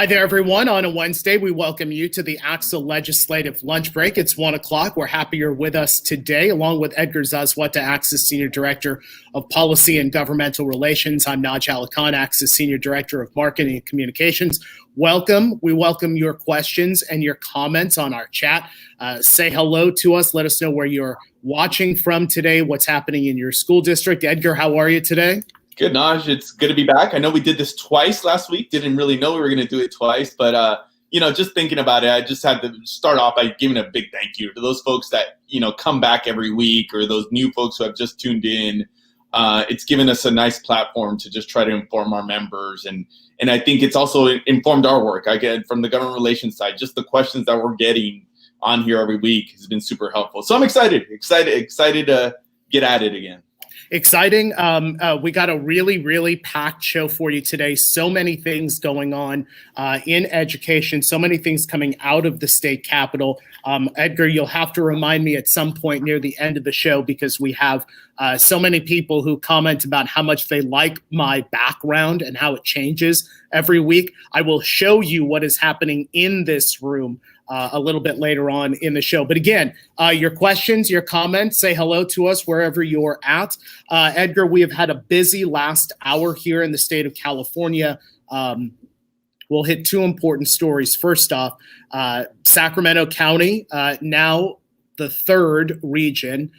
Hi there, everyone. On a Wednesday, we welcome you to the ACSA Legislative Lunch Break. It's 1 o'clock. We're happy you're with us today, along with Edgar Zazwata, ACSA Senior Director of Policy and Governmental Relations. I'm Naj Edgar, ACSA Senior Director of Marketing and Communications. Welcome. We welcome your questions and your comments on our chat. Say hello to us. Let us know where you're watching from today, what's happening in your school district. Edgar, how are you today? Good, Naj. It's good to be back. I know we did this twice last week. Didn't really know we were going to do it twice, but just thinking about it, I just had to start off by giving a big thank you to those folks that come back every week, or those new folks who have just tuned in. It's given us a nice platform to just try to inform our members, and I think it's also informed our work. Again, from the government relations side, just the questions that we're getting on here every week has been super helpful. So I'm excited to get at it again. Exciting. We got a really packed show for you today. So many things going on in education, so many things coming out of the state capitol. Edgar, you'll have to remind me at some point near the end of the show, because we have so many people who comment about how much they like my background and how it changes every week. I will show you what is happening in this room a little bit later on in the show. But again, your questions, your comments, say hello to us wherever you're at. Edgar, we have had a busy last hour here in the state of California. We'll hit two important stories. First off, Sacramento County, now the third region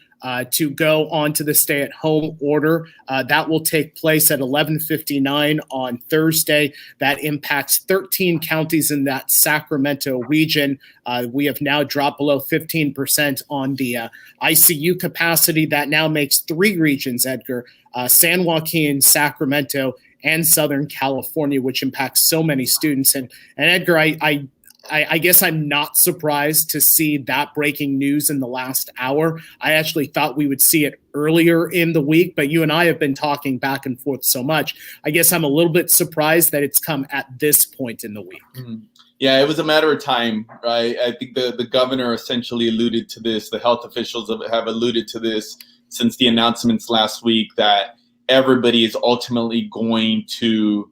to go onto the stay-at-home order. That will take place at 11:59 on Thursday. That impacts 13 counties in that Sacramento region. We have now dropped below 15% on the ICU capacity. That now makes three regions, Edgar: San Joaquin, Sacramento, and Southern California, which impacts so many students. And Edgar, I guess I'm not surprised to see that breaking news in the last hour. I actually thought we would see it earlier in the week, but you and I have been talking back and forth so much. I guess I'm a little bit surprised that it's come at this point in the week. Mm-hmm. Yeah, it was a matter of time, right? I think the governor essentially alluded to this. The health officials have alluded to this since the announcements last week, that everybody is ultimately going to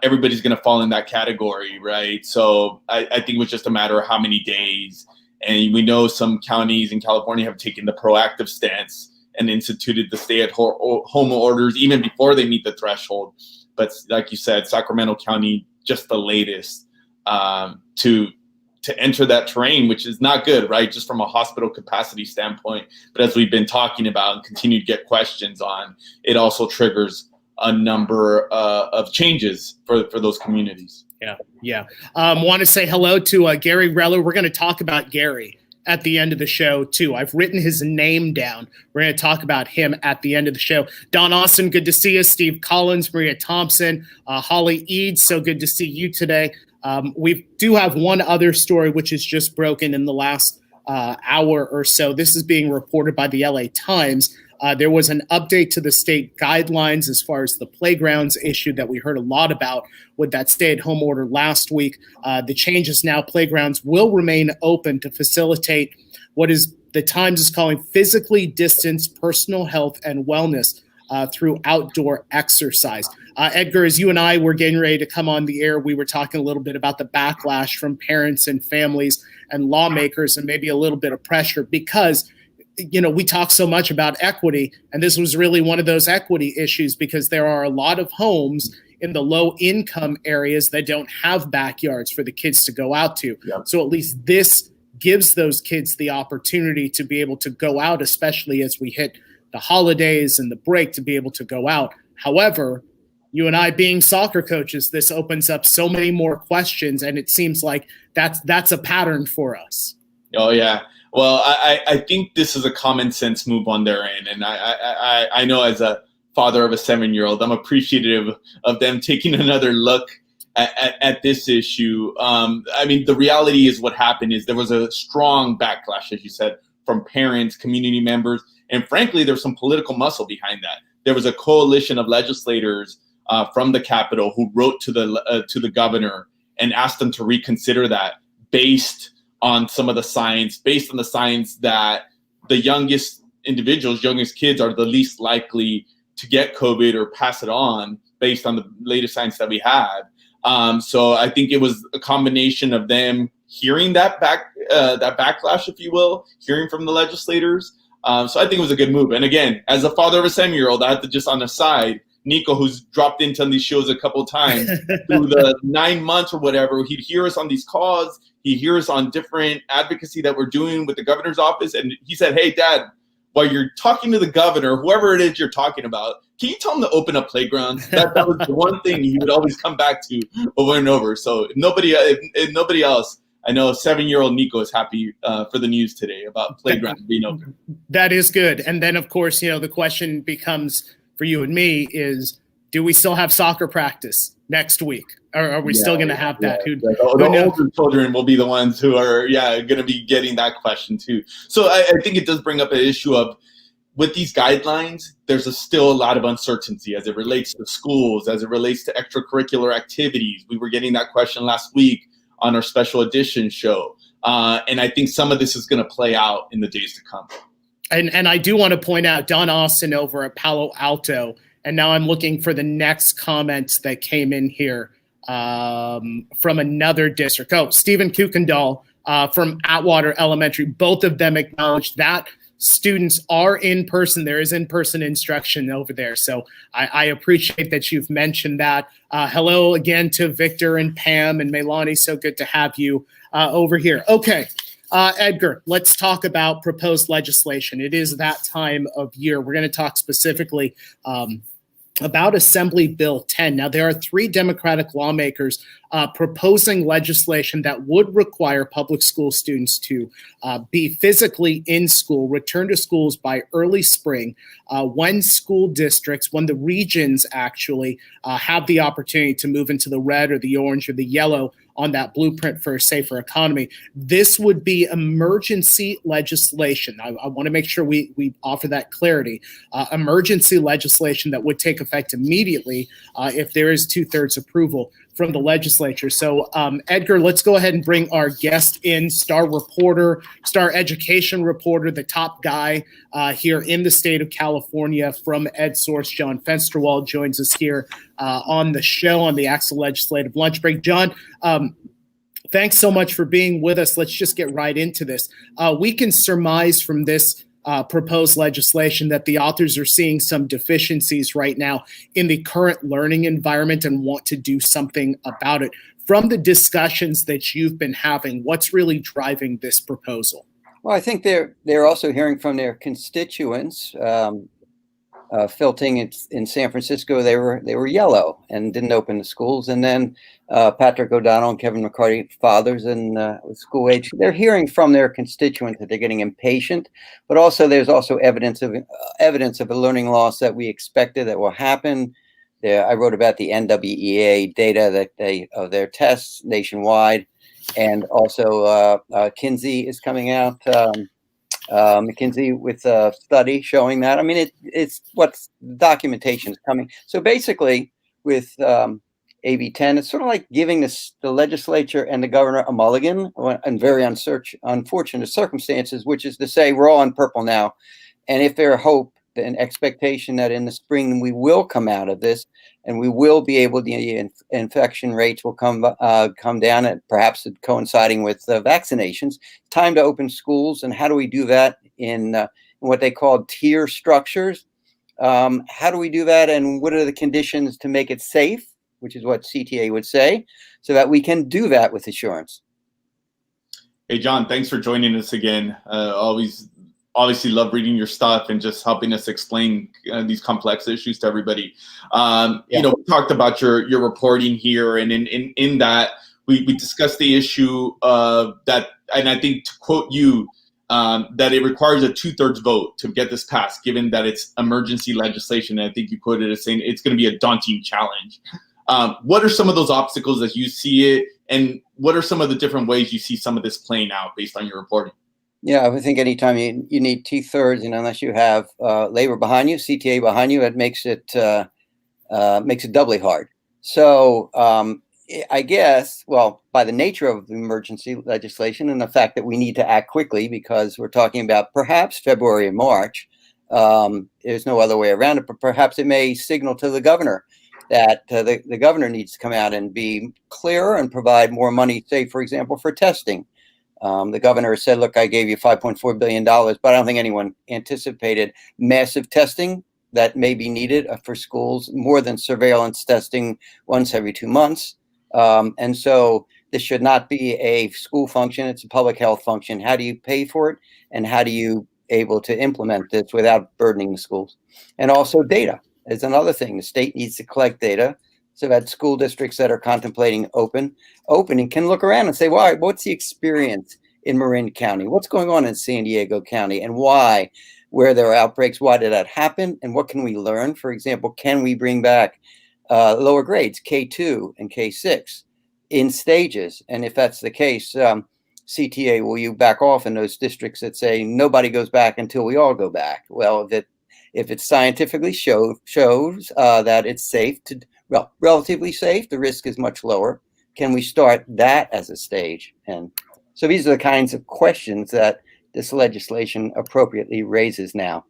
everybody's going to fall in that category, right? So I think it was just a matter of how many days. And we know some counties in California have taken the proactive stance and instituted the stay-at-home orders even before they meet the threshold. But like you said, Sacramento County, just the latest to enter that terrain, which is not good, right? Just from a hospital capacity standpoint. But as we've been talking about and continue to get questions on, it also triggers a number of changes for those communities. Yeah. Want to say hello to Gary Reller. We're going to talk about Gary at the end of the show, too. I've written his name down. We're going to talk about him at the end of the show. Don Austin, good to see you. Steve Collins, Maria Thompson, Holly Eads, so good to see you today. We do have one other story which is just broken in the last hour or so. This is being reported by the LA Times. There was an update to the state guidelines as far as the playgrounds issue that we heard a lot about with that stay-at-home order last week. The changes now: playgrounds will remain open to facilitate what is the Times is calling physically distanced personal health and wellness through outdoor exercise. Edgar, as you and I were getting ready to come on the air, we were talking a little bit about the backlash from parents and families and lawmakers, and maybe a little bit of pressure because we talk so much about equity, and this was really one of those equity issues, because there are a lot of homes in the low income areas that don't have backyards for the kids to go out to. Yep. So at least this gives those kids the opportunity to be able to go out, especially as we hit the holidays and the break, to be able to go out. However, you and I being soccer coaches, this opens up so many more questions, and it seems like that's a pattern for us. Oh, yeah. Well, I think this is a common sense move on their end. And I know, as a father of a 7-year-old, I'm appreciative of them taking another look at this issue. The reality is what happened is there was a strong backlash, as you said, from parents, community members, and frankly, there's some political muscle behind that. There was a coalition of legislators from the Capitol who wrote to the governor and asked him to reconsider that based on some of the science, based on the science that the youngest kids are the least likely to get COVID or pass it on based on the latest science that we have. So I think it was a combination of them hearing that backlash, if you will, hearing from the legislators. So I think it was a good move. And again, as a father of a 7-year-old, I have to just on the side, Nico, who's dropped into on these shows a couple of times through the 9 months or whatever, he'd hear us on these calls. He'd hear us on different advocacy that we're doing with the governor's office. And he said, hey, Dad, while you're talking to the governor, whoever it is you're talking about, can you tell him to open up playgrounds? That was the one thing he would always come back to over and over. So if nobody else, I know 7-year-old Nico is happy for the news today about playgrounds being open. That is good. And then, of course, the question becomes for you and me is, do we still have soccer practice next week? Or are we still going to have that? The older children will be the ones who are, going to be getting that question too. So I think it does bring up an issue of, with these guidelines, there's still a lot of uncertainty as it relates to schools, as it relates to extracurricular activities. We were getting that question last week on our special edition show. And I think some of this is going to play out in the days to come. And I do want to point out Don Austin over at Palo Alto. And now I'm looking for the next comments that came in here from another district. Oh, Stephen Kuykendall from Atwater Elementary. Both of them acknowledged that students are in person. There is in-person instruction over there. So I appreciate that you've mentioned that. Hello again to Victor and Pam and Melani. So good to have you over here. Okay. Edgar, let's talk about proposed legislation. It is that time of year. We're going to talk specifically about Assembly Bill 10. Now, there are 3 Democratic lawmakers proposing legislation that would require public school students to be physically in school, return to schools by early spring, when school districts, when the regions actually have the opportunity to move into the red or the orange or the yellow on that blueprint for a safer economy. This would be emergency legislation. I want to make sure we offer that clarity. Emergency legislation that would take effect immediately if there is 2/3 approval from the legislature. So Edgar, let's go ahead and bring our guest in, star education reporter, the top guy here in the state of California from EdSource. John Fensterwald joins us here on the show on the ACSA Legislative Lunch Break. John, thanks so much for being with us. Let's just get right into this. We can surmise from this proposed legislation that the authors are seeing some deficiencies right now in the current learning environment and want to do something about it. From the discussions that you've been having, what's really driving this proposal? Well, I think they're also hearing from their constituents. Filting in San Francisco, they were yellow and didn't open the schools. And then Patrick O'Donnell and Kevin McCarty, fathers and school age, they're hearing from their constituents that they're getting impatient. But also, there's also evidence of a learning loss that we expected that will happen. I wrote about the NWEA data of their tests nationwide, and also Kinsey is coming out. McKinsey with a study showing that. I mean, it's what's documentation is coming. So basically, with AB 10, it's sort of like giving the legislature and the governor a mulligan in very unfortunate circumstances, which is to say we're all in purple now. And if there's hope and expectation that in the spring we will come out of this and we will be able, the infection rates will come down, and perhaps coinciding with vaccinations. Time to open schools, and how do we do that in what they call tier structures? How do we do that, and what are the conditions to make it safe, which is what CTA would say, so that we can do that with assurance? Hey, John, thanks for joining us again. Obviously love reading your stuff and just helping us explain these complex issues to everybody. We talked about your reporting here, and in that we discussed the issue of that, and I think, to quote you, that it requires a 2/3 vote to get this passed, given that it's emergency legislation. And I think you quoted it as saying it's going to be a daunting challenge. What are some of those obstacles as you see it, and what are some of the different ways you see some of this playing out based on your reporting? Yeah, I think anytime you need 2/3, unless you have labor behind you, CTA behind you, it makes it doubly hard. So I guess, well, by the nature of the emergency legislation and the fact that we need to act quickly because we're talking about perhaps February and March, there's no other way around it, but perhaps it may signal to the governor that the governor needs to come out and be clearer and provide more money, say, for example, for testing. The governor said, look, I gave you $5.4 billion, but I don't think anyone anticipated massive testing that may be needed for schools, more than surveillance testing once every 2 months. And so this should not be a school function. It's a public health function. How do you pay for it? And how do you able to implement this without burdening the schools? And also data is another thing. The state needs to collect data so that school districts that are contemplating opening can look around and say, why, what's the experience in Marin County? What's going on in San Diego County? And why? Where there are outbreaks, why did that happen? And what can we learn? For example, can we bring back lower grades, K2 and K6, in stages? And if that's the case, CTA, will you back off in those districts that say nobody goes back until we all go back? Well, if it scientifically shows that it's safe to, well, relatively safe, the risk is much lower. Can we start that as a stage? And so these are the kinds of questions that this legislation appropriately raises now.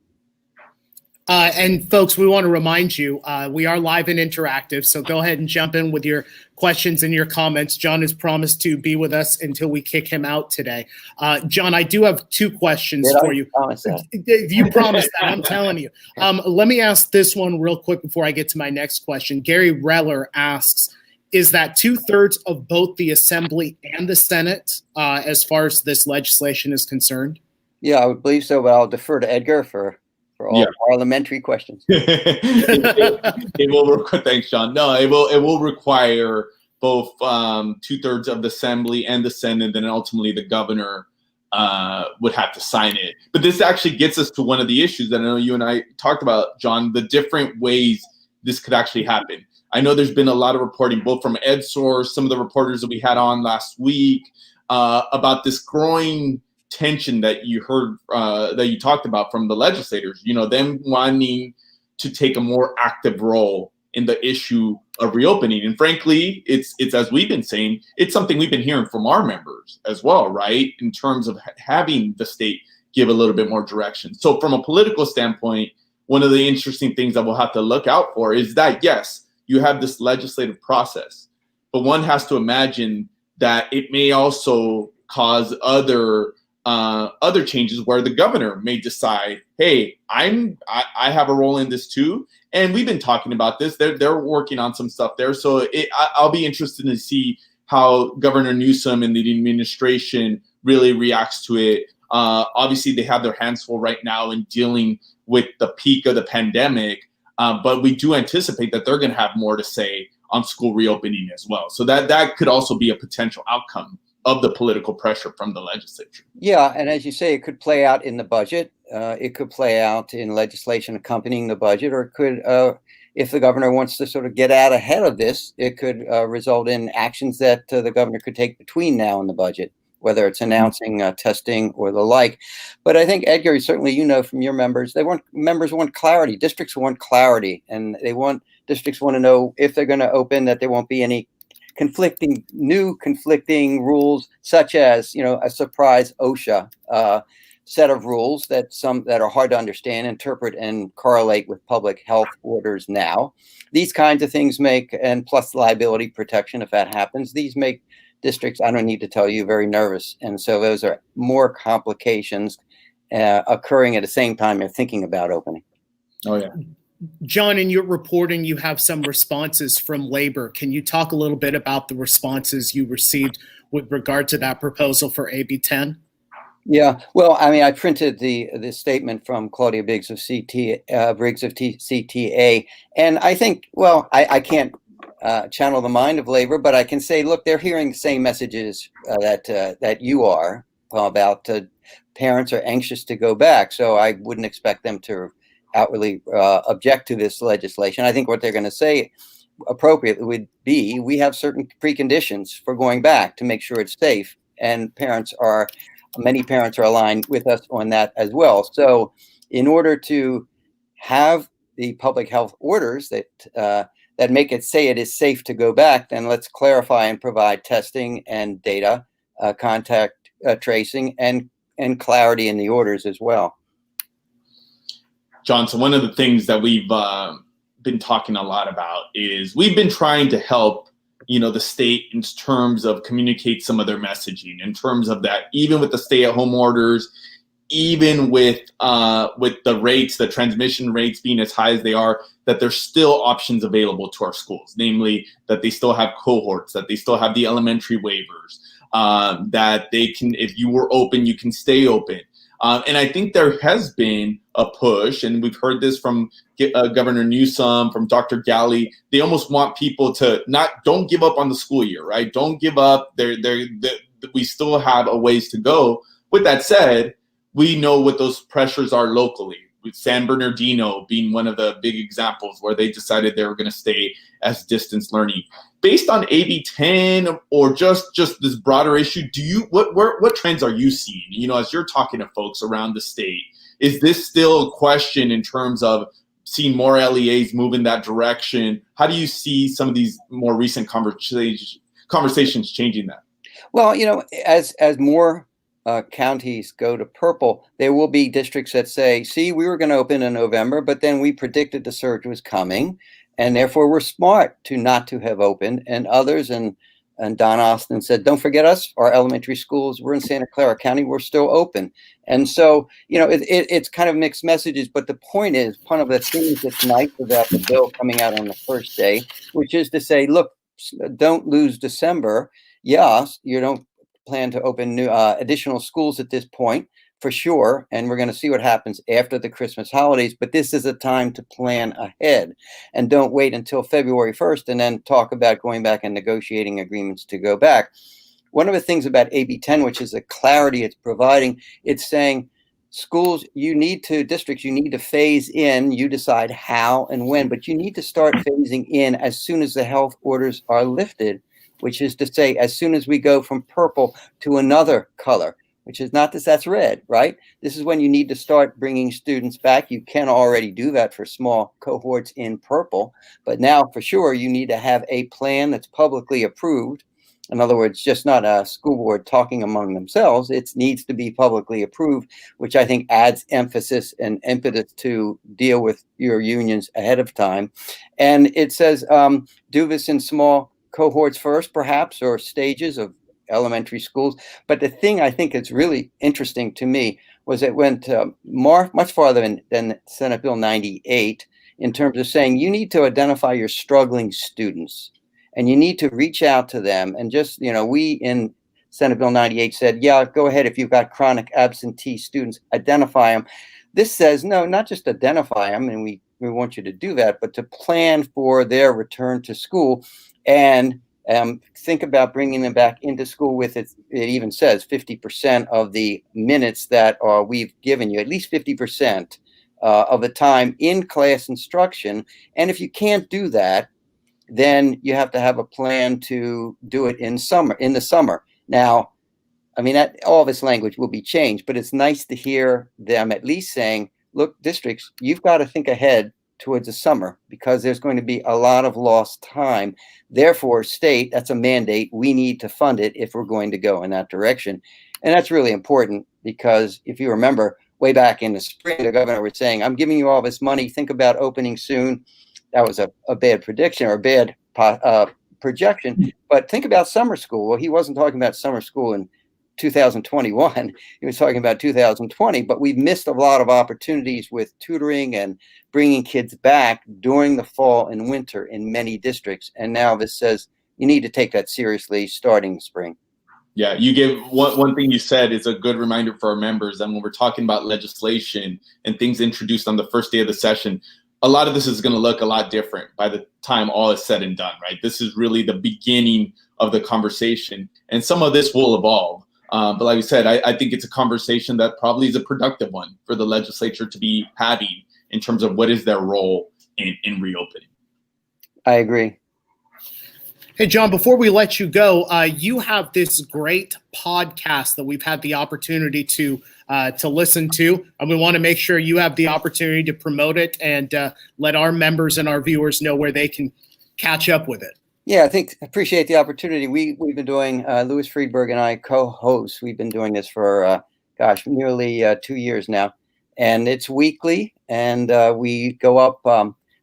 And folks, we want to remind you, we are live and interactive, so go ahead and jump in with your questions and your comments. John has promised to be with us until we kick him out today. John, I do have two questions for you. You promised that, I'm telling you. Let me ask this one real quick before I get to my next question. Gary Reller asks, is that 2/3 of both the Assembly and the Senate as far as this legislation is concerned? Yeah, I would believe so, but I'll defer to Edgar for all parliamentary questions. It will. Thanks, John. No, it will require both 2/3 of the Assembly and the Senate, and ultimately the governor would have to sign it. But this actually gets us to one of the issues that I know you and I talked about, John, the different ways this could actually happen. I know there's been a lot of reporting, both from EdSource, some of the reporters that we had on last week, about this growing tension that you heard, that you talked about from the legislators, you know, them wanting to take a more active role in the issue of reopening. And frankly, it's as we've been saying, it's something we've been hearing from our members as well, right? In terms of having the state give a little bit more direction. So from a political standpoint, one of the interesting things that we'll have to look out for is that, yes, you have this legislative process, but one has to imagine that it may also cause other changes where the governor may decide, hey, I have a role in this too, and we've been talking about this. They're working on some stuff there, so I'll be interested to see how Governor Newsom and the administration really reacts to it. Obviously, they have their hands full right now in dealing with the peak of the pandemic. But we do anticipate that they're going to have more to say on school reopening as well. So that could also be a potential outcome of the political pressure from the legislature. Yeah, and as you say, it could play out in the budget. It could play out in legislation accompanying the budget, or it could, if the governor wants to sort of get out ahead of this, it could result in actions that the governor could take between now and the budget, whether it's announcing testing or the like. But I think, Edgar, certainly you know from your members, members want clarity. Districts want clarity, and districts want to know if they're going to open, that there won't be any conflicting rules, such as, you know, a surprise OSHA set of rules that are hard to understand, interpret, and correlate with public health orders now. These kinds of things and plus liability protection if that happens, these make districts, I don't need to tell you, very nervous. And so those are more complications occurring at the same time they're thinking about opening. Oh, yeah. John, in your reporting, you have some responses from labor. Can you talk a little bit about the responses you received with regard to that proposal for AB 10? Yeah, well, I mean, I printed the statement from Claudia Briggs of CTA, and I think, well, I can't channel the mind of labor, but I can say, look, they're hearing the same messages that you are about parents are anxious to go back. So I wouldn't expect them to outwardly object to this legislation. I think what they're going to say appropriately would be, we have certain preconditions for going back to make sure it's safe, and many parents are aligned with us on that as well. So in order to have the public health orders that make it say it is safe to go back, then let's clarify and provide testing and data, contact tracing, and clarity in the orders as well. John, so one of the things that we've been talking a lot about is we've been trying to help, the state in terms of communicate some of their messaging, in terms of that, even with the stay-at-home orders, even with the rates, the transmission rates being as high as they are, that there's still options available to our schools, namely that they still have cohorts, that they still have the elementary waivers, that they can, if you were open, you can stay open. And I think there has been a push, and we've heard this from Governor Newsom, from Dr. Galley. They almost want people to don't give up on the school year, right? Don't give up. We still have a ways to go. With that said, we know what those pressures are locally, with San Bernardino being one of the big examples where they decided they were going to stay as distance learning. Based on AB 10 or just this broader issue, what trends are you seeing? As you're talking to folks around the state, is this still a question in terms of seeing more LEAs move in that direction? How do you see some of these more recent conversations changing that? Well, as more counties go to purple, there will be districts that say, see, we were going to open in November, but then we predicted the surge was coming, and therefore we're smart not to have opened. And others, and Don Austin said, don't forget us, our elementary schools, we're in Santa Clara County, we're still open. And so, it's kind of mixed messages, but the point is, one of the things that's nice about the bill coming out on the first day, which is to say, look, don't lose December. Yes, you don't plan to open new additional schools at this point, for sure, and we're going to see what happens after the Christmas holidays, but this is a time to plan ahead, and don't wait until February 1st and then talk about going back and negotiating agreements to go back. One of the things about AB 10, which is the clarity it's providing, it's saying schools, districts, you need to phase in, you decide how and when, but you need to start phasing in as soon as the health orders are lifted, which is to say, as soon as we go from purple to another color, which is not that's red, right? This is when you need to start bringing students back. You can already do that for small cohorts in purple, but now for sure, you need to have a plan that's publicly approved. In other words, just not a school board talking among themselves. It needs to be publicly approved, which I think adds emphasis and impetus to deal with your unions ahead of time. And it says, do this in small cohorts first, perhaps, or stages of elementary schools. But the thing I think is really interesting to me was it went much farther than Senate Bill 98 in terms of saying you need to identify your struggling students and you need to reach out to them. And just, we in Senate Bill 98 said, yeah, go ahead. If you've got chronic absentee students, identify them. This says, no, not just identify them, and we want you to do that, but to plan for their return to school and think about bringing them back into school with it. It even says 50% of the minutes that we've given you, at least 50% of the time in class instruction. And if you can't do that, then you have to have a plan to do it in the summer. Now, that all this language will be changed, but it's nice to hear them at least saying, look, districts, you've got to think ahead towards the summer because there's going to be a lot of lost time. Therefore, state, that's a mandate. We need to fund it if we're going to go in that direction. And that's really important because if you remember way back in the spring, the governor was saying, I'm giving you all this money. Think about opening soon. That was a bad prediction or a bad projection. But think about summer school. Well, he wasn't talking about summer school in 2021. He was talking about 2020, but we've missed a lot of opportunities with tutoring and bringing kids back during the fall and winter in many districts. And now this says you need to take that seriously starting spring. Yeah, you gave one thing you said is a good reminder for our members. And when we're talking about legislation and things introduced on the first day of the session, a lot of this is going to look a lot different by the time all is said and done, right? This is really the beginning of the conversation, and some of this will evolve. But like I said, I think it's a conversation that probably is a productive one for the legislature to be having in terms of what is their role in reopening. I agree. Hey, John, before we let you go, you have this great podcast that we've had the opportunity to listen to, and we want to make sure you have the opportunity to promote it and let our members and our viewers know where they can catch up with it. Yeah, I appreciate the opportunity. We've been doing, Louis Friedberg and I co-host. We've been doing this for, nearly 2 years now. And it's weekly. And we go up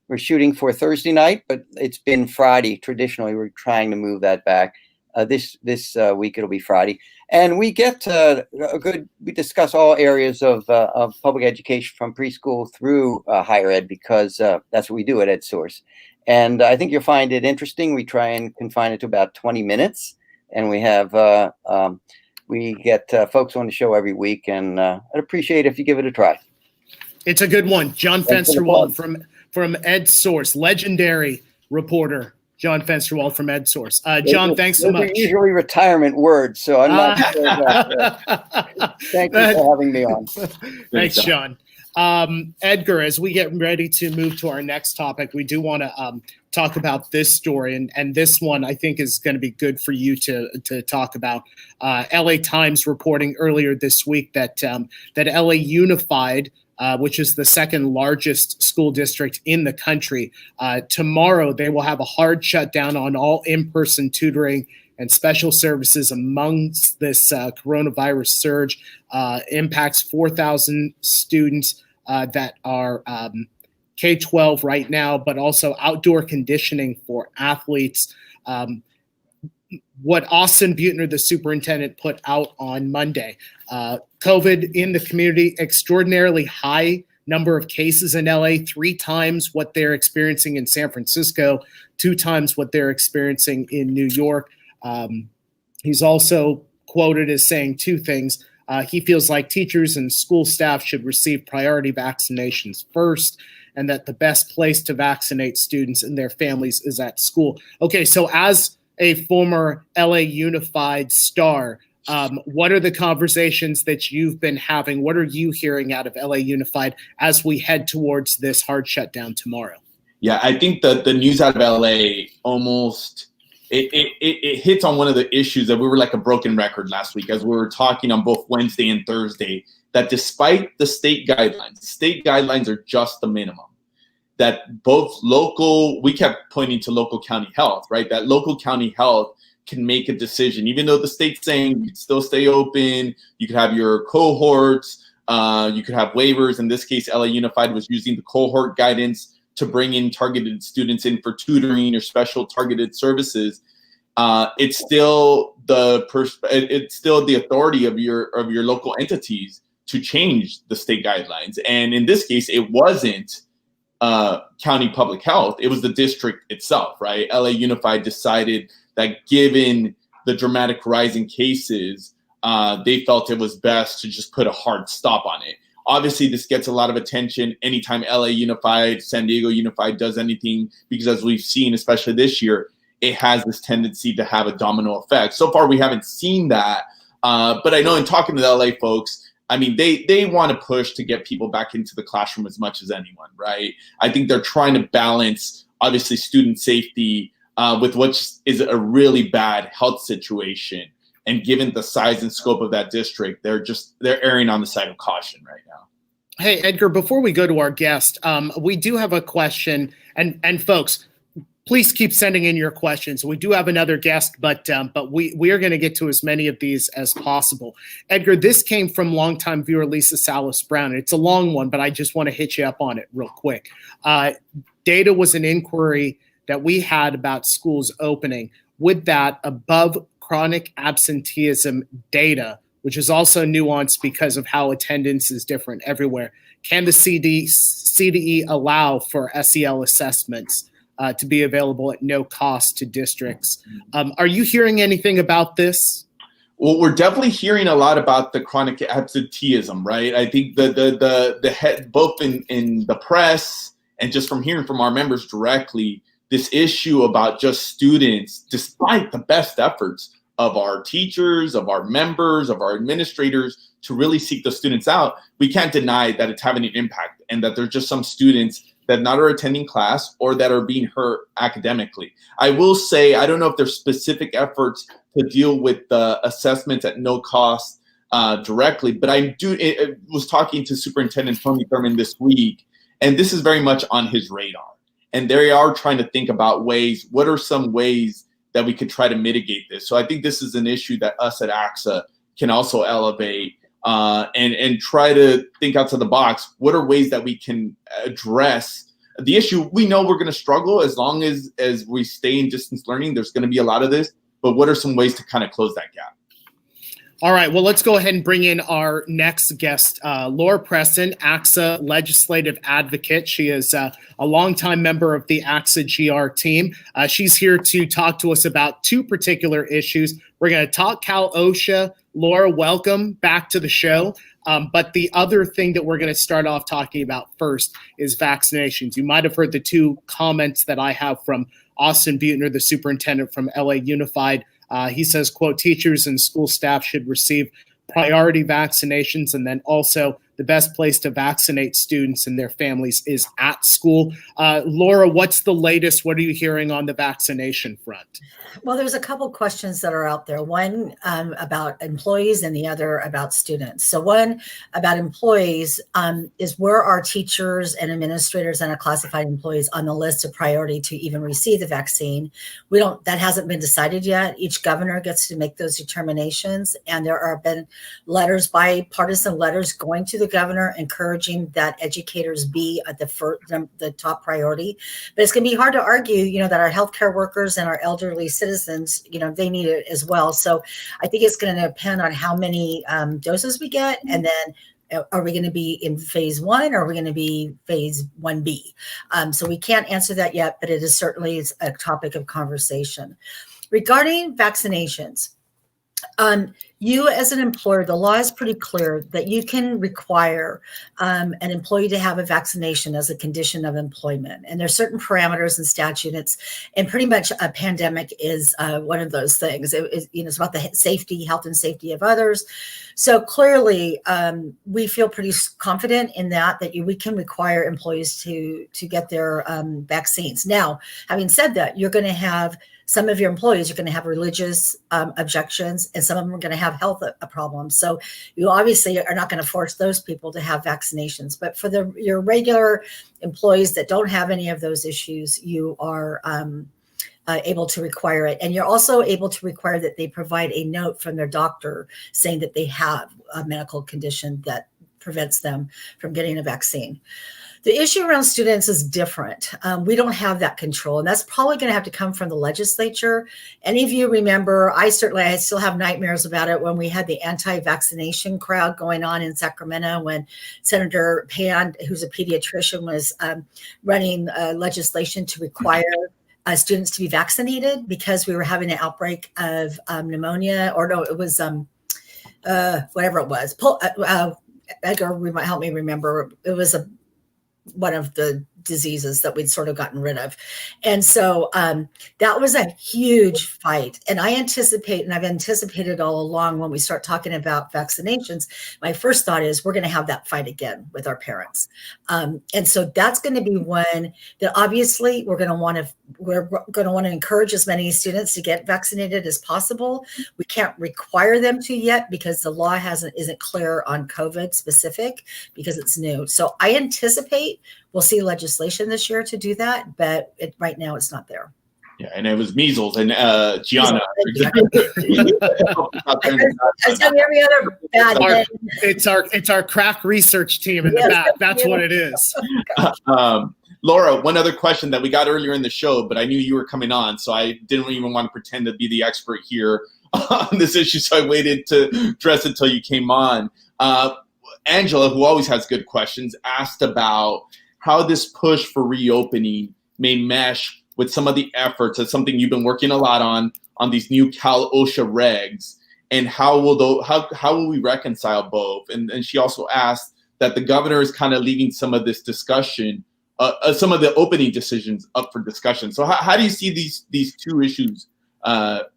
We're shooting for Thursday night, but it's been Friday. Traditionally, we're trying to move that back. This week it'll be Friday, and we get we discuss all areas of public education from preschool through higher ed, because that's what we do at EdSource. And I think you'll find it interesting. We try and confine it to about 20 minutes, and we have we get folks on the show every week, and I'd appreciate it if you give it a try. It's a good one. John Fensterwald from EdSource, legendary reporter. John Fensterwald from EdSource. John, thanks so much. Those are usually retirement words, so I'm not sure that. Thank you for having me on. Thanks, John. Edgar, as we get ready to move to our next topic, we do want to talk about this story, and this one I think is going to be good for you to talk about. LA Times reporting earlier this week that LA Unified, which is the second largest school district in the country, tomorrow they will have a hard shutdown on all in-person tutoring and special services amongst this coronavirus surge. Impacts 4,000 students that are K-12 right now, but also outdoor conditioning for athletes. What Austin Buettner, the superintendent, put out on Monday. COVID in the community, extraordinarily high number of cases in LA, 3 times what they're experiencing in San Francisco, 2 times what they're experiencing in New York. He's also quoted as saying 2 things. He feels like teachers and school staff should receive priority vaccinations first, and that the best place to vaccinate students and their families is at school. Okay, so as a former LA Unified star, what are the conversations that you've been having? What are you hearing out of LA Unified as we head towards this hard shutdown tomorrow? Yeah, I think the news out of LA almost it hits on one of the issues that we were like a broken record last week, as we were talking on both Wednesday and Thursday, that despite the state guidelines are just the minimum. That both we kept pointing to local county health, right? That local county health can make a decision, even though the state's saying you can still stay open, you could have your cohorts, you could have waivers. In this case, LA Unified was using the cohort guidance to bring in targeted students in for tutoring or special targeted services. It's still the authority of your local entities to change the state guidelines. And in this case, it wasn't county public health, it was the district itself, right? LA Unified decided that given the dramatic rise in cases, they felt it was best to just put a hard stop on it. Obviously, this gets a lot of attention anytime LA Unified, San Diego Unified does anything, because as we've seen, especially this year, it has this tendency to have a domino effect. So far, we haven't seen that. But I know in talking to the LA folks, I mean, they want to push to get people back into the classroom as much as anyone, right? I think they're trying to balance, obviously, student safety with what is a really bad health situation. And given the size and scope of that district, they're erring on the side of caution right now. Hey, Edgar, before we go to our guest, we do have a question, and folks, please keep sending in your questions. We do have another guest, but we are going to get to as many of these as possible. Edgar, this came from longtime viewer Lisa Salas Brown. It's a long one, but I just want to hit you up on it real quick. Data was an inquiry that we had about schools opening. With that, above chronic absenteeism data, which is also nuanced because of how attendance is different everywhere, can the CDE allow for SEL assessments to be available at no cost to districts? Are you hearing anything about this? Well, we're definitely hearing a lot about the chronic absenteeism, right? I think the head, both in the press and just from hearing from our members directly, this issue about just students, despite the best efforts of our teachers, of our members, of our administrators to really seek the students out, we can't deny that it's having an impact, and that there's just some students that not are attending class or that are being hurt academically. I will say, I don't know if there's specific efforts to deal with the assessments at no cost directly, but I was talking to Superintendent Tony Thurman this week, and this is very much on his radar. And they are trying to think about ways, what are some ways that we could try to mitigate this? So I think this is an issue that us at ACSA can also elevate and try to think outside the box. What are ways that we can address The issue, we know we're going to struggle as long as we stay in distance learning. There's going to be a lot of this, but what are some ways to kind of close that gap? All right, well, let's go ahead and bring in our next guest, Laura Preston, ACSA Legislative Advocate. She is a longtime member of the ACSA GR team. She's here to talk to us about two particular issues. We're going to talk Cal OSHA. Laura, welcome back to the show. But the other thing that we're going to start off talking about first is vaccinations. You might have heard the two comments that I have from Austin Buettner, the superintendent from LA Unified. He says, quote, teachers and school staff should receive priority vaccinations, and then also the best place to vaccinate students and their families is at school. Laura, what's the latest? What are you hearing on the vaccination front? Well, there's a couple questions that are out there. One about employees and the other about students. So one about employees is where are teachers and administrators and our classified employees on the list of priority to even receive the vaccine? That hasn't been decided yet. Each governor gets to make those determinations. And there have been letters, bipartisan letters going to the governor encouraging that educators be at the top priority. But it's going to be hard to argue, that our healthcare workers and our elderly citizens, they need it as well. So I think it's going to depend on how many doses we get, and then are we going to be in phase 1 or are we going to be phase 1B? So we can't answer that yet, but it is certainly a topic of conversation. Regarding vaccinations, you as an employer, the law is pretty clear that you can require an employee to have a vaccination as a condition of employment. And there's certain parameters and statutes, and pretty much a pandemic is one of those things. It's about the health and safety of others. So clearly, we feel pretty confident in that we can require employees to get their vaccines. Now, having said that, you're going to have some of your employees are going to have religious objections, and some of them are going to have health problems. So you obviously are not going to force those people to have vaccinations. But for your regular employees that don't have any of those issues, you are able to require it. And you're also able to require that they provide a note from their doctor saying that they have a medical condition that prevents them from getting a vaccine. The issue around students is different. We don't have that control, and that's probably going to have to come from the legislature. Any of you remember, I still have nightmares about it when we had the anti-vaccination crowd going on in Sacramento when Senator Pan, who's a pediatrician, was running legislation to require students to be vaccinated because we were having an outbreak of pneumonia, or no, it was whatever it was. Edgar might help me remember. It was one of the diseases that we'd sort of gotten rid of. And so that was a huge fight. And I've anticipated all along when we start talking about vaccinations, my first thought is we're going to have that fight again with our parents. And so that's going to be one that obviously we're going to want to encourage as many students to get vaccinated as possible. We can't require them to yet because the law isn't clear on COVID specific because it's new. So I anticipate we'll see legislation this year to do that, but right now it's not there. Yeah, and it was measles and Gianna. I tell you every other bad thing. It's our crack research team in the back. That's what it is. Laura, one other question that we got earlier in the show, but I knew you were coming on, so I didn't even want to pretend to be the expert here on this issue, so I waited to address it until you came on. Angela, who always has good questions, asked about how this push for reopening may mesh with some of the efforts. That's something you've been working a lot on these new Cal OSHA regs, and how will we reconcile both? And she also asked that the governor is kind of leaving some of this discussion, some of the opening decisions up for discussion. So how do you see these two issues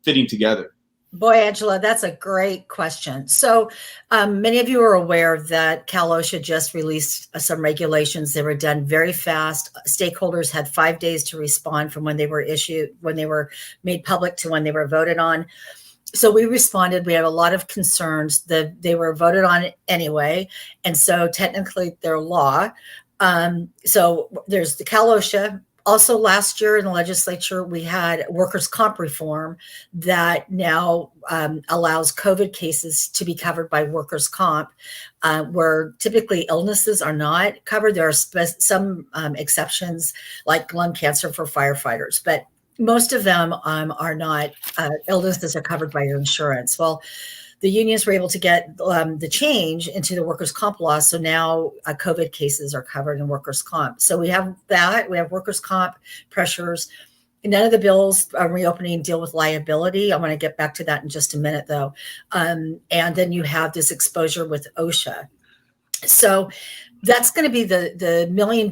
fitting together? Boy, Angela, that's a great question. So many of you are aware that Cal OSHA just released some regulations. They were done very fast. Stakeholders had 5 days to respond from when they were made public to when they were voted on. So we responded. We had a lot of concerns that they were voted on anyway. And so technically they're law. So there's the Cal OSHA. Also, last year in the legislature, we had workers' comp reform that now allows COVID cases to be covered by workers' comp, where typically illnesses are not covered. There are some exceptions, like lung cancer for firefighters, but most of them are not. Illnesses are covered by your insurance. Well, the unions were able to get the change into the workers' comp law. So now COVID cases are covered in workers' comp. So we have that. We have workers' comp pressures. None of the bills reopening deal with liability. I want to get back to that in just a minute, though. And then you have this exposure with OSHA. So that's going to be the $1 million,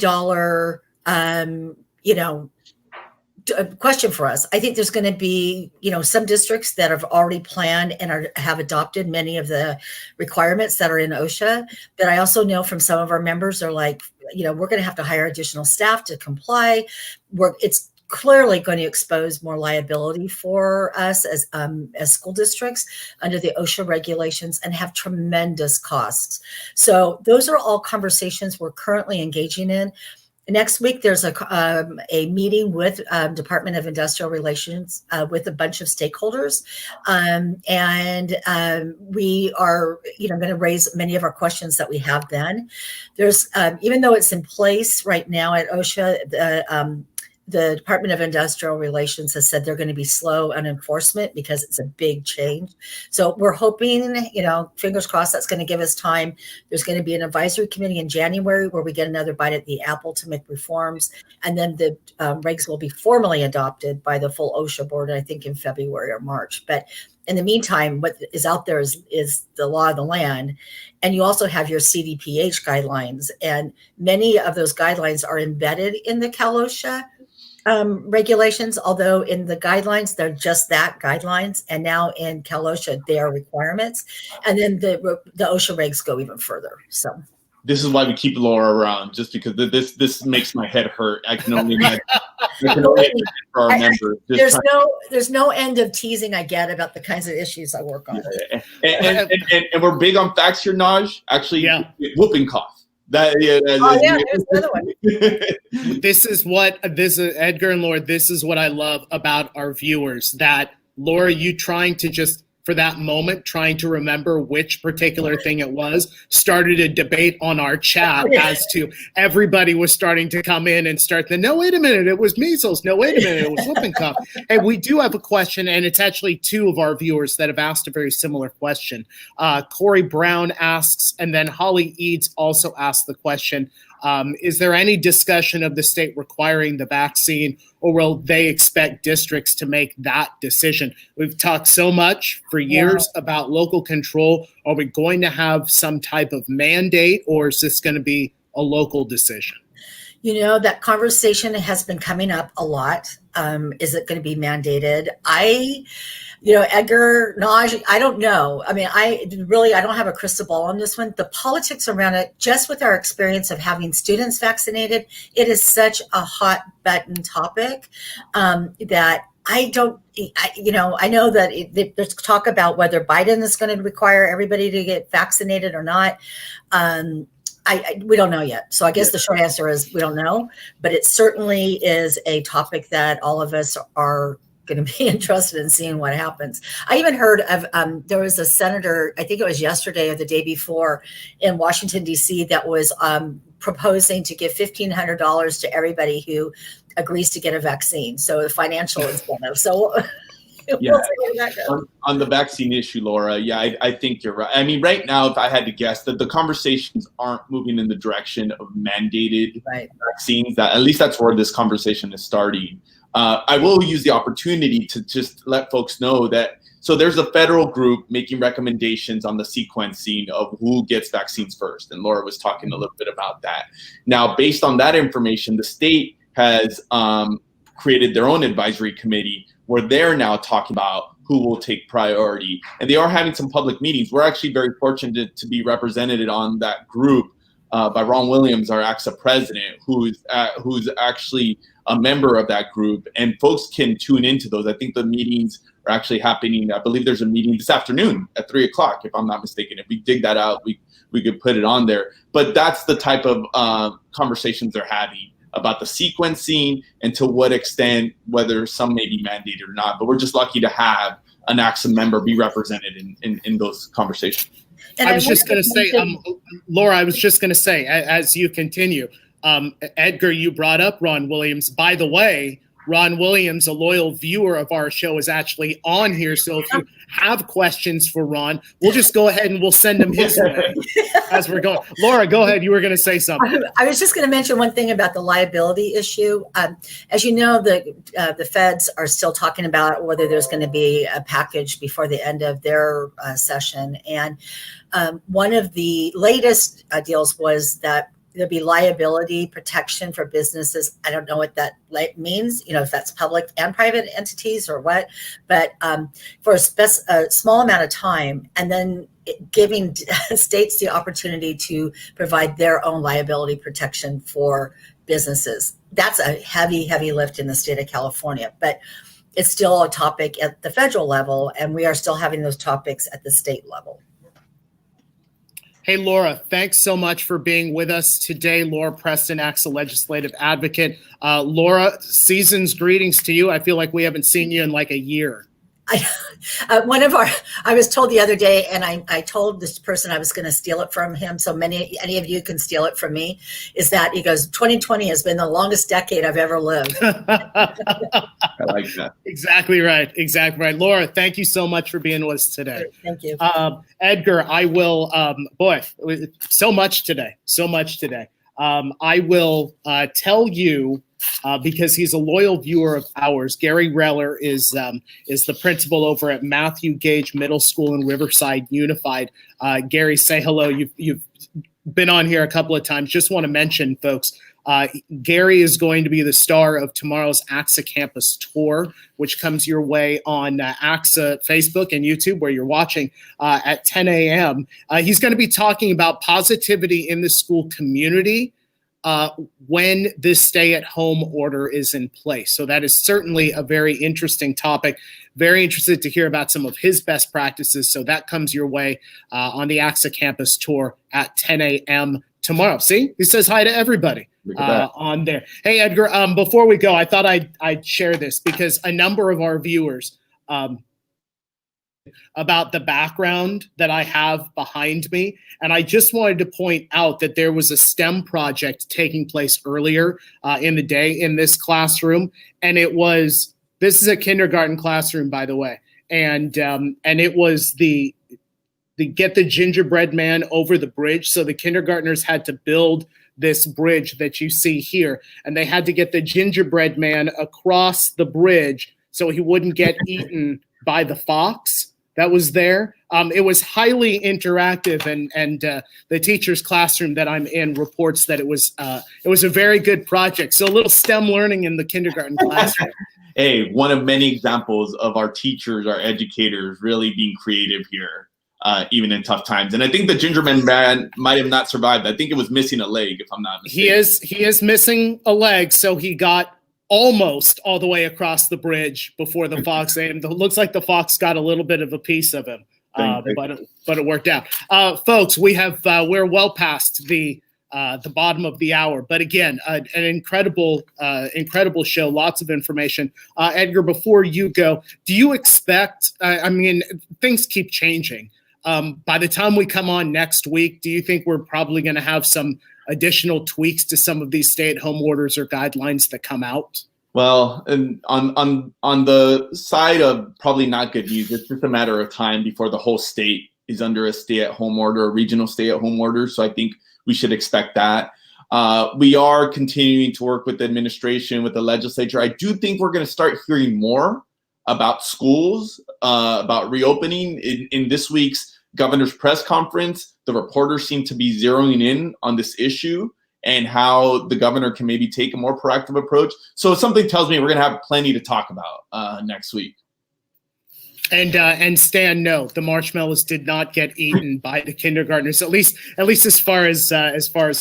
question for us. I think there's going to be, some districts that have already planned and have adopted many of the requirements that are in OSHA. But I also know from some of our members are like, we're going to have to hire additional staff to comply. It's clearly going to expose more liability for us as school districts under the OSHA regulations and have tremendous costs. So those are all conversations we're currently engaging in. Next week, there's a meeting with Department of Industrial Relations with a bunch of stakeholders, and we are, going to raise many of our questions that we have then. There's, even though it's in place right now at OSHA, the Department of Industrial Relations has said they're going to be slow on enforcement because it's a big change. So we're hoping, fingers crossed, that's going to give us time. There's going to be an advisory committee in January where we get another bite at the apple to make reforms. And then the regs will be formally adopted by the full OSHA board, I think in February or March. But in the meantime, what is out there is the law of the land. And you also have your CDPH guidelines. And many of those guidelines are embedded in the Cal OSHA regulations, although in the guidelines, they're just that, guidelines. And now in Cal OSHA, they are requirements. And then the OSHA regs go even further. So this is why we keep Laura around, just because this makes my head hurt. I can only imagine for our members. There's no end of teasing I get about the kinds of issues I work on. And we're big on facts here, Naj. Actually, whooping cough. There's another one. This is Edgar and Laura. This is what I love about our viewers. That Laura, you trying to just for that moment, trying to remember which particular thing it was, started a debate on our chat as to everybody was starting to come in and start no, wait a minute, it was measles. No, wait a minute, it was whooping cough. And we do have a question, and it's actually two of our viewers that have asked a very similar question. Corey Brown asks, and then Holly Eads also asked the question, is there any discussion of the state requiring the vaccine, or will they expect districts to make that decision? We've talked so much for years about local control. Are we going to have some type of mandate, or is this going to be a local decision? That conversation has been coming up a lot. Is it going to be mandated? Edgar, Naj, I don't know. I mean, I don't have a crystal ball on this one. The politics around it, just with our experience of having students vaccinated, it is such a hot button topic that I know that there's talk about whether Biden is going to require everybody to get vaccinated or not. We don't know yet. So I guess the short answer is we don't know, but it certainly is a topic that all of us are going to be interested in seeing what happens. I even heard of, there was a senator, I think it was yesterday or the day before in Washington, D.C. that was proposing to give $1,500 to everybody who agrees to get a vaccine. So a financial incentive. So on the vaccine issue, Laura, I think you're right. I mean, right now, if I had to guess, that the conversations aren't moving in the direction of mandated vaccines. At least that's where this conversation is starting. I will use the opportunity to just let folks know that, so there's a federal group making recommendations on the sequencing of who gets vaccines first. And Laura was talking a little bit about that. Now, based on that information, the state has created their own advisory committee where they're now talking about who will take priority. And they are having some public meetings. We're actually very fortunate to be represented on that group by Ron Williams, our ACSA president, who's actually a member of that group. And folks can tune into those. I think the meetings are actually happening. I believe there's a meeting this afternoon at 3 o'clock, if I'm not mistaken. If we dig that out, we could put it on there. But that's the type of conversations they're having. about the sequencing and to what extent whether some may be mandated or not. But we're just lucky to have an ACSA member be represented in those conversations. And I was just going to say, Laura, I was just going to say, as you continue, Edgar, you brought up Ron Williams. By the way, Ron Williams, a loyal viewer of our show, is actually on here. So if you have questions for Ron, we'll just go ahead and we'll send him his way as we're going. Laura, go ahead. You were going to say something. I was just going to mention one thing about the liability issue. As you know, the feds are still talking about whether there's going to be a package before the end of their session. And one of the latest deals was that there'll be liability protection for businesses. I don't know what that means, if that's public and private entities or what, but for a small amount of time, and then giving states the opportunity to provide their own liability protection for businesses. That's a heavy, heavy lift in the state of California, but it's still a topic at the federal level, and we are still having those topics at the state level. Hey, Laura, thanks so much for being with us today. Laura Preston, ACSA Legislative Advocate. Laura, season's greetings to you. I feel like we haven't seen you in like a year. I was told the other day, and I told this person I was going to steal it from him, so any of you can steal it from me, is that he goes, 2020 has been the longest decade I've ever lived. I like that. Exactly right. Exactly right. Laura, thank you so much for being with us today. Thank you. Edgar, I will, so much today. I will tell you, because he's a loyal viewer of ours. Gary Reller is the principal over at Matthew Gage Middle School in Riverside Unified. Gary, say hello. You've been on here a couple of times. Just want to mention, folks, Gary is going to be the star of tomorrow's ACSA campus tour, which comes your way on ACSA Facebook and YouTube, where you're watching at 10 a.m. He's going to be talking about positivity in the school community when this stay-at-home order is in place. So that is certainly a very interesting topic. Very interested to hear about some of his best practices. So that comes your way on the ACSA campus tour at 10 a.m. tomorrow. See, he says hi to everybody on there. Hey, Edgar, before we go, I thought I'd share this because a number of our viewers about the background that I have behind me. And I just wanted to point out that there was a STEM project taking place earlier in the day in this classroom. And this is a kindergarten classroom, by the way. And it was the get the gingerbread man over the bridge. So the kindergartners had to build this bridge that you see here. And they had to get the gingerbread man across the bridge so he wouldn't get eaten by the fox that was there. It was highly interactive, and the teacher's classroom that I'm in reports that it was a very good project. So a little STEM learning in the kindergarten classroom. Hey, one of many examples of our teachers, our educators really being creative here, even in tough times. And I think the gingerbread man might have not survived. I think it was missing a leg, if I'm not mistaken. He is missing a leg, so he got almost all the way across the bridge before the fox ate him. It looks like the fox got a little bit of a piece of him, but it worked out. Folks, we're well past the bottom of the hour, but again, an incredible show, lots of information. Edgar, before you go, do you expect? Things keep changing. By the time we come on next week, do you think we're probably going to have some additional tweaks to some of these stay-at-home orders or guidelines that come out? Well, and on the side of probably not good news, it's just a matter of time before the whole state is under a stay-at-home order, a regional stay-at-home order. So I think we should expect that. We are continuing to work with the administration, with the legislature. I do think we're going to start hearing more about schools, about reopening. In this week's governor's press conference, the reporters seem to be zeroing in on this issue and how the governor can maybe take a more proactive approach. So something tells me we're going to have plenty to talk about next week. And Stan, no, the marshmallows did not get eaten by the kindergartners, at least as far as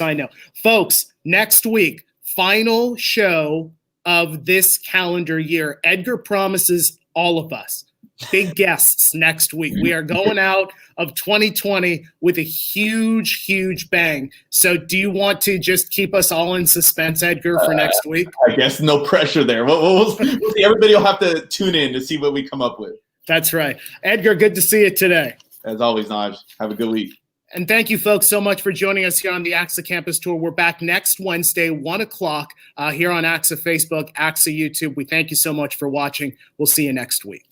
I know. Folks, next week, final show of this calendar year. Edgar promises all of us big guests next week. We are going out of 2020 with a huge, huge bang. So do you want to just keep us all in suspense, Edgar, for next week? I guess no pressure there. We'll see. Everybody will have to tune in to see what we come up with. That's right. Edgar, good to see you today. As always, Naj, have a good week. And thank you, folks, so much for joining us here on the ACSA Campus Tour. We're back next Wednesday, 1 o'clock, here on ACSA Facebook, ACSA YouTube. We thank you so much for watching. We'll see you next week.